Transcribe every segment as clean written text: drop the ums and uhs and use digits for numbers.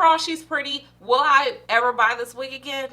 overall, she's pretty. Will I ever buy this wig again?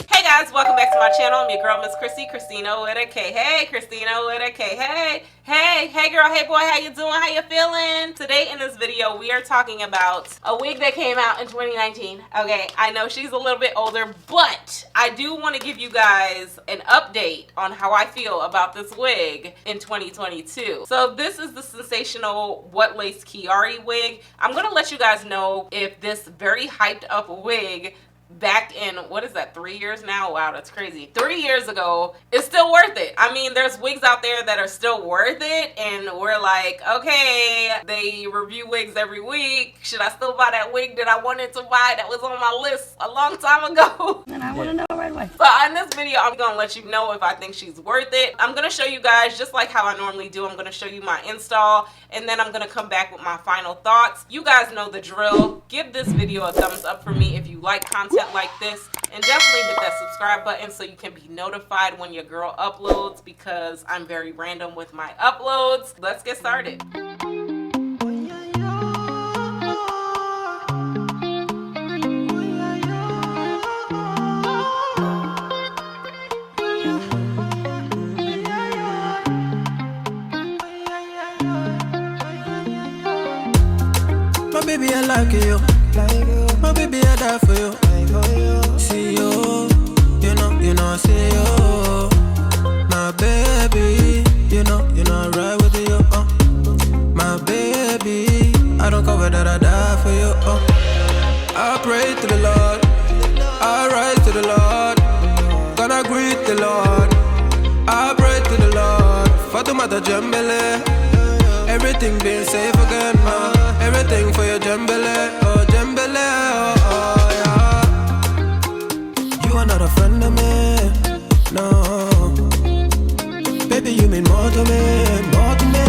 Hey guys, welcome back to my channel. I'm your girl, Miss Khrissy, Christina with a K. Hey, Christina with a K. Hey girl, hey boy, how you doing? How you feeling? Today in this video, we are talking about a wig that came out in 2019. Okay, I know she's a little bit older, but I do want to give you guys an update on how I feel about this wig in 2022. So this is the sensational Wig KIYARI wig. I'm gonna let you guys know if this very hyped up wig back in, what is that, 3 years now? Wow, that's crazy. 3 years ago, it's still worth it. I mean, there's wigs out there that are still worth it, and we're like, okay, they review wigs every week. Should I still buy that wig that I wanted to buy that was on my list a long time ago? And I want to know right away. So in this video, I'm gonna let you know if I think she's worth it. I'm gonna show you guys, just like how I normally do, I'm gonna show you my install, and then I'm gonna come back with my final thoughts. You guys know the drill. Give this video a thumbs up for me if you like content like this, and definitely hit that subscribe button so you can be notified when your girl uploads, because I'm very random with my uploads. Let's get started. My baby, I like you. My baby, I die for you. See you, you know, see you. My baby, you know, right with you. My baby, I don't cover that, I die for you. I pray to the Lord, I rise to the Lord. Gonna greet the Lord, I pray to the Lord. Fatumata Jambele, everything being safe again, everything for your Jambele, oh Jambele, oh yeah. You are not a friend of me, no. Baby, you mean more to me, more to me.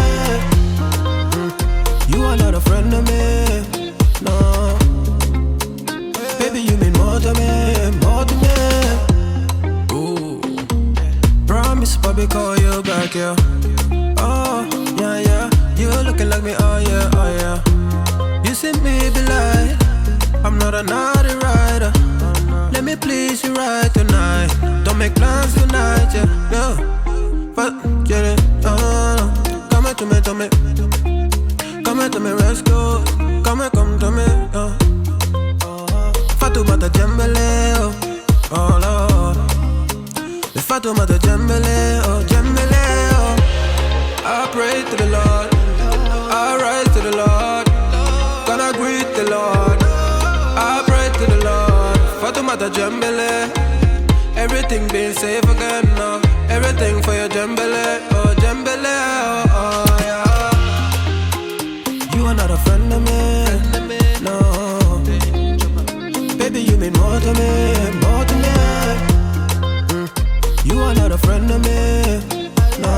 You are not a friend of me, no. Baby, you mean more to me, more to me. Ooh. Promise, Bobby, call you back, yeah. Oh, yeah, yeah. You looking like me, oh yeah, oh yeah. You see me be like, I'm not a naughty rider. Let me please you right tonight. Don't make plans tonight, yeah, no. But get it, no. Come here to me, to me. Come here to me, let's go. Come here, come to me, Fatumata Jambele, oh Lord. The Fatumata Jambele, oh Jambele, oh. I pray to the Lord, I rise to the Lord. Gonna greet the Lord, I pray to the Lord. Fatumata Jambele, everything being safe again, no. Everything for your Jambele, oh Jambele, oh yeah. You are not a friend of me, no. Baby, you mean more to me, more to me. You are not a friend of me, no.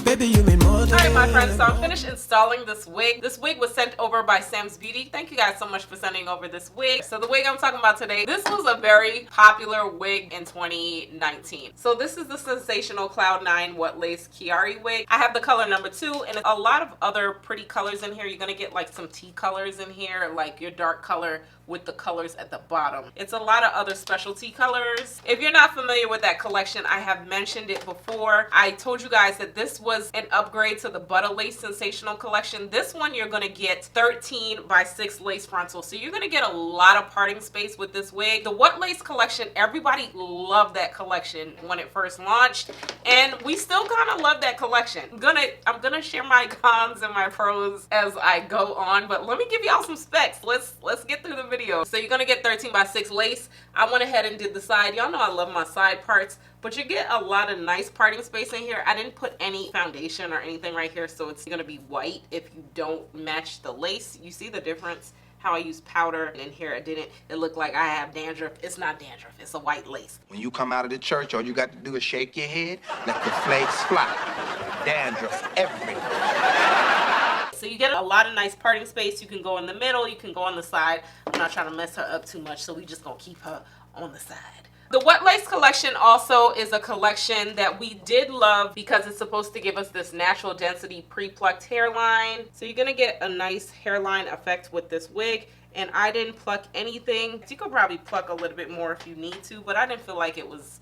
Baby, you mean more to me. Alright my friends, so I'm finished installing this wig. This wig was sent over by Samsbeauty. Thank you guys so much for sending over this wig. So the wig I'm talking about today, this was a very popular wig in 2019. So this is the Sensational Cloud9 Wig KIYARI wig. I have the color number 2, and a lot of other pretty colors in here. You're gonna get like some tea colors in here, like your dark color with the colors at the bottom. It's a lot of other specialty colors. If you're not familiar with that collection, I have mentioned it before. I told you guys that this was an upgrade to the Butter Lace Sensational collection. This one you're gonna get 13 by 6 lace frontal. So you're gonna get a lot of parting space with this wig. The What Lace collection, everybody loved that collection when it first launched, and we still kind of love that collection. I'm gonna share my cons and my pros as I go on, but let me give y'all some specs. Let's get through the video. So you're gonna get 13 by 6 lace. I went ahead and did the side. Y'all know I love my side parts, but you get a lot of nice parting space in here. I didn't put any foundation or anything right here, so it's gonna be white if you don't match the lace. You see the difference? How I use powder, and in here I didn't. It looked like I have dandruff. It's not dandruff, it's a white lace. When you come out of the church, all you got to do is shake your head, let the flakes fly. Dandruff everywhere. So you get a lot of nice parting space. You can go in the middle, you can go on the side. I'm not trying to mess her up too much, so we just gonna keep her on the side. The Wet Lace collection also is a collection that we did love because it's supposed to give us this natural density pre-plucked hairline. So you're gonna get a nice hairline effect with this wig. And I didn't pluck anything. You could probably pluck a little bit more if you need to, but I didn't feel like it was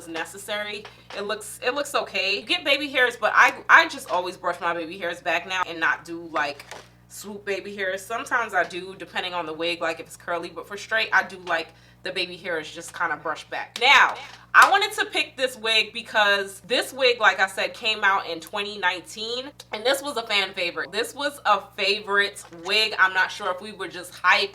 necessary. It looks okay. You get baby hairs, but I just always brush my baby hairs back now and not do like swoop baby hairs. Sometimes I do, depending on the wig, like if it's curly, but for straight, I do like the baby hairs just kind of brushed back. Now, I wanted to pick this wig because this wig, like I said, came out in 2019, and this was a fan favorite. This was a favorite wig. I'm not sure if we were just hype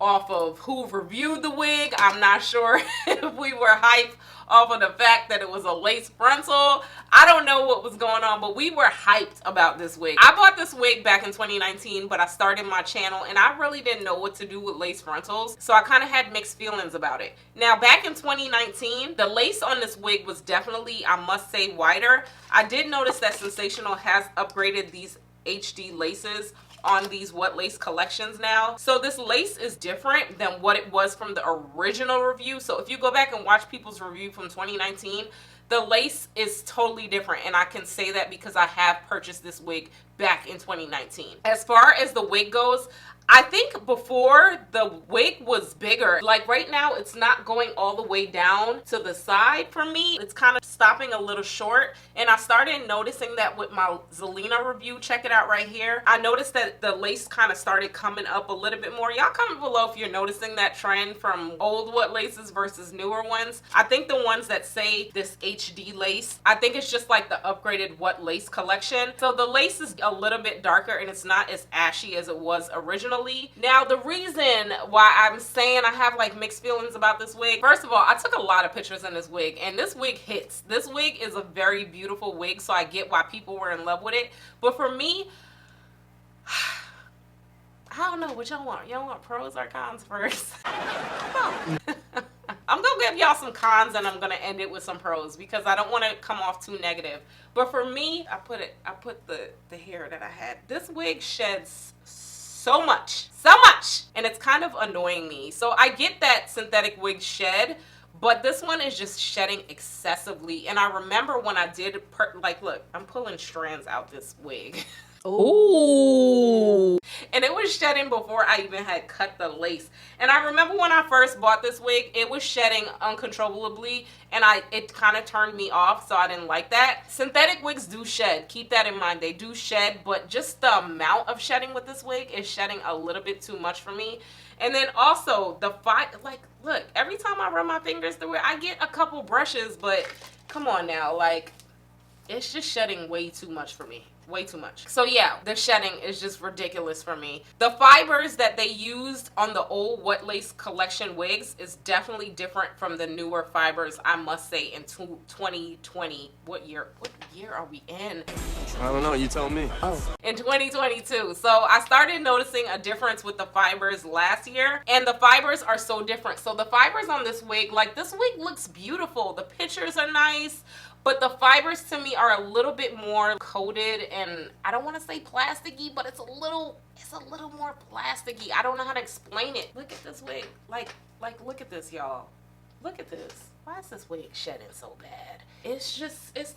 off of who reviewed the wig. I'm not sure if we were hype off of the fact that it was a lace frontal. I don't know what was going on, but we were hyped about this wig. I bought this wig back in 2019, but I started my channel and I really didn't know what to do with lace frontals, so I kind of had mixed feelings about it. Now, back in 2019, the lace on this wig was definitely, I must say, wider. I did notice that Sensational has upgraded these HD laces on these What Lace collections now. So this lace is different than what it was from the original review. So if you go back and watch people's review from 2019, the lace is totally different, and I can say that because I have purchased this wig back in 2019. As far as the wig goes, I think before the wig was bigger. Like right now, it's not going all the way down to the side for me. It's kind of stopping a little short. And I started noticing that with my Zelina review. Check it out right here. I noticed that the lace kind of started coming up a little bit more. Y'all comment below if you're noticing that trend from old What Laces versus newer ones. I think the ones that say this HD lace, I think it's just like the upgraded What Lace collection. So the lace is a little bit darker and it's not as ashy as it was originally. Now, the reason why I'm saying I have like mixed feelings about this wig, first of all, I took a lot of pictures in this wig, and this wig hits. This wig is a very beautiful wig, so I get why people were in love with it. But for me, I don't know what y'all want. Y'all want pros or cons first? I'm gonna give y'all some cons and I'm gonna end it with some pros because I don't want to come off too negative. But for me, I put the hair that I had. This wig sheds so much, and it's kind of annoying me. So I get that synthetic wigs shed, but this one is just shedding excessively. And I remember when I did, like, look, I'm pulling strands out this wig. Ooh. And it was shedding before I even had cut the lace. And I remember when I first bought this wig, it was shedding uncontrollably, and it kind of turned me off, so I didn't like that. Synthetic wigs do shed. Keep that in mind. They do shed, but just the amount of shedding with this wig is shedding a little bit too much for me. And then also the like, look, every time I run my fingers through it, I get a couple brushes, but come on now, like, it's just shedding way too much for me. Way too much. So yeah, the shedding is just ridiculous for me. The fibers that they used on the old What Lace collection wigs is definitely different from the newer fibers, I must say, in 2020. What year are we in? I don't know, you tell me. Oh. In 2022. So I started noticing a difference with the fibers last year, and the fibers are so different. So the fibers on this wig, like, this wig looks beautiful. The pictures are nice, but the fibers to me are a little bit more coated, and I don't want to say plasticky, but it's a little more plasticky. I don't know how to explain it. Look at this wig. Like look at this, y'all. Look at this. Why is this wig shedding so bad? It's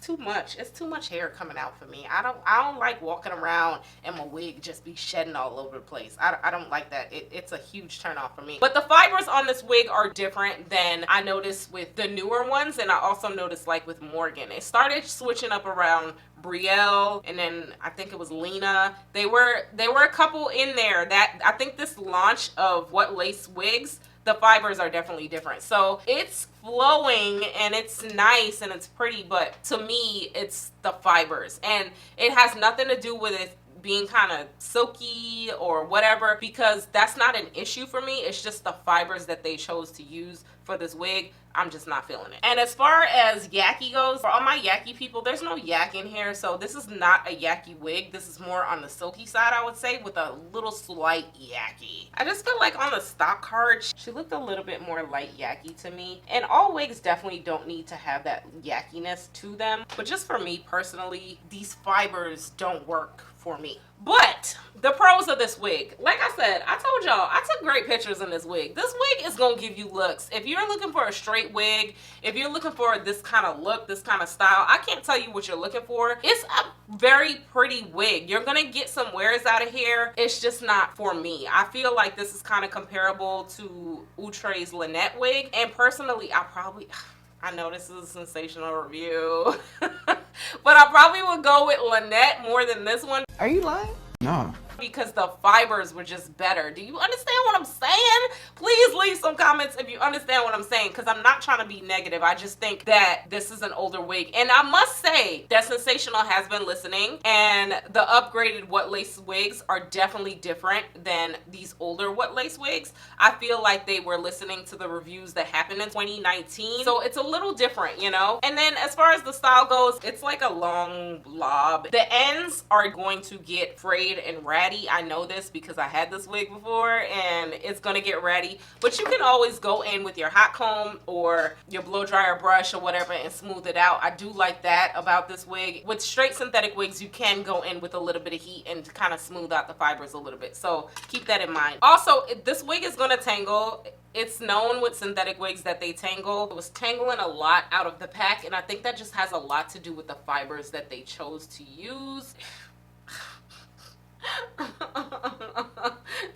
too much. It's too much hair coming out for me. I don't like walking around and my wig just be shedding all over the place. I don't like that. It's a huge turn off for me. But the fibers on this wig are different than I noticed with the newer ones, and I also noticed like with Morgan. It started switching up around Brielle, and then I think it was Lena. They were a couple in there that I think this launch of What Lace wigs, the fibers are definitely different. So it's flowing and it's nice and it's pretty, but to me it's the fibers, and it has nothing to do with it being kind of silky or whatever, because that's not an issue for me. It's just the fibers that they chose to use for this wig. I'm just not feeling it. And as far as yaki goes, for all my yaki people, there's no yak in here, so this is not a yaki wig. This is more on the silky side, I would say, with a little slight yaki. I just feel like on the stock card, she looked a little bit more light yaki to me. And all wigs definitely don't need to have that yakiness to them, but just for me personally, these fibers don't work for me. But the pros of this wig, like I said, I told y'all, I took great pictures in this wig. This wig is gonna give you looks. If you're looking for a straight wig, if you're looking for this kind of look, this kind of style, I can't tell you what you're looking for. It's a very pretty wig. You're gonna get some wears out of here. It's just not for me. I feel like this is kind of comparable to Outre's Lynette wig, and personally, I know this is a sensational review, but I probably would go with Lynette more than this one. Are you lying? No. Because the fibers were just better. Do you understand what I'm saying? Please leave some comments if you understand what I'm saying, because I'm not trying to be negative. I just think that this is an older wig. And I must say that Sensational has been listening, and the upgraded what lace wigs are definitely different than these older what lace wigs. I feel like they were listening to the reviews that happened in 2019. So it's a little different, you know? And then as far as the style goes, it's like a long blob. The ends are going to get frayed and ratty. I know this because I had this wig before, and it's gonna get ratty, but you can always go in with your hot comb or your blow dryer brush or whatever and smooth it out. I do like that about this wig. With straight synthetic wigs, you can go in with a little bit of heat and kind of smooth out the fibers a little bit, so keep that in mind. Also, this wig is gonna tangle. It's known with synthetic wigs that they tangle. It was tangling a lot out of the pack, and I think that just has a lot to do with the fibers that they chose to use.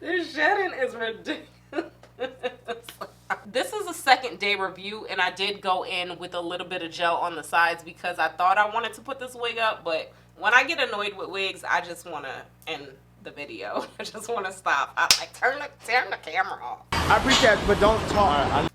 This shedding is ridiculous. This is a second day review, and I did go in with a little bit of gel on the sides because I thought I wanted to put this wig up, but when I get annoyed with wigs, I just want to end the video. I just want to stop. I like turn the camera off. I appreciate it, but don't talk.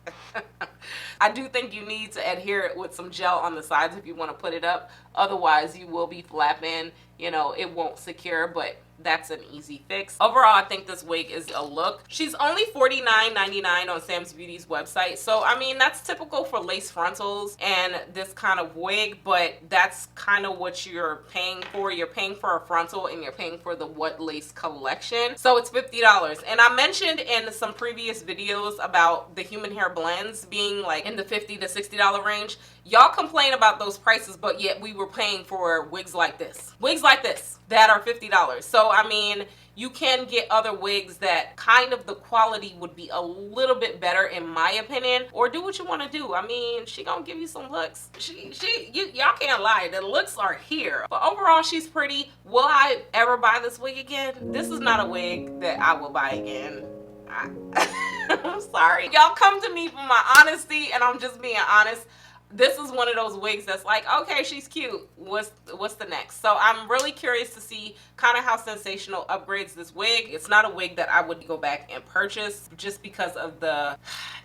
I do think you need to adhere it with some gel on the sides if you want to put it up. Otherwise, you will be flapping. You know, it won't secure, but that's an easy fix. Overall, I think this wig is a look. She's only $49.99 on Samsbeauty's website. So, I mean, that's typical for lace frontals and this kind of wig, but that's kind of what you're paying for. You're paying for a frontal and you're paying for the what lace collection. So it's $50. And I mentioned in some previous videos about the human hair blends being like in the $50 to $60 range. Y'all complain about those prices, but yet we were paying for wigs like this. Wigs like this that are $50. So, I mean, you can get other wigs that kind of the quality would be a little bit better in my opinion, or do what you want to do. I mean, she gonna give you some looks. Y'all can't lie, the looks are here. But overall, she's pretty. Will I ever buy this wig again? This is not a wig that I will buy again. I'm sorry. Y'all come to me for my honesty, and I'm just being honest. This is one of those wigs that's like, okay, she's cute. What's the next? So I'm really curious to see kind of how Sensational upgrades this wig. It's not a wig that I would go back and purchase just because of the,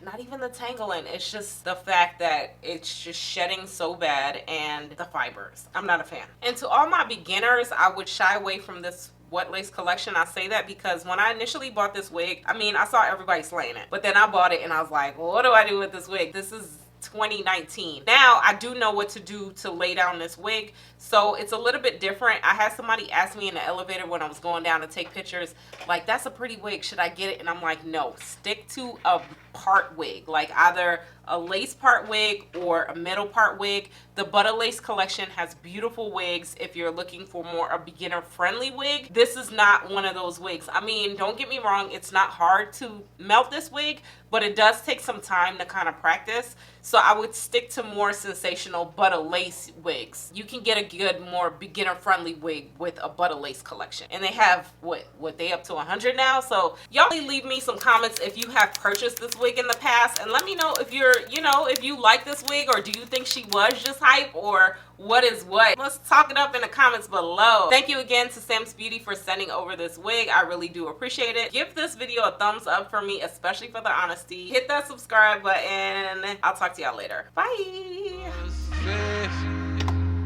not even the tangling. It's just the fact that it's just shedding so bad and the fibers. I'm not a fan. And to all my beginners, I would shy away from this what lace collection. I say that because when I initially bought this wig, I mean, I saw everybody slaying it, but then I bought it and I was like, well, what do I do with this wig? This is 2019. Now I do know what to do to lay down this wig, so it's a little bit different. I had somebody ask me in the elevator when I was going down to take pictures, like, that's a pretty wig, should I get it? And I'm like, no, stick to a part wig, like either a lace part wig or a middle part wig. The Butter Lace collection has beautiful wigs if you're looking for more a beginner friendly wig. This is not one of those wigs. I mean, don't get me wrong, it's not hard to melt this wig, but it does take some time to kind of practice. So I would stick to more Sensational Butter Lace wigs. You can get a good, more beginner friendly wig with a Butter Lace collection. And they have, what they up to 100 now? So y'all leave me some comments if you have purchased this wig in the past, and let me know if you're, you know, if you like this wig, or do you think she was just hype, or what is what? Let's talk it up in the comments below. Thank you again to Samsbeauty for sending over this wig. I really do appreciate it. Give this video a thumbs up for me, especially for the honesty. Hit that subscribe button. I'll talk to y'all later. Bye.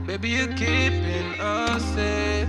Baby, you're keeping us safe.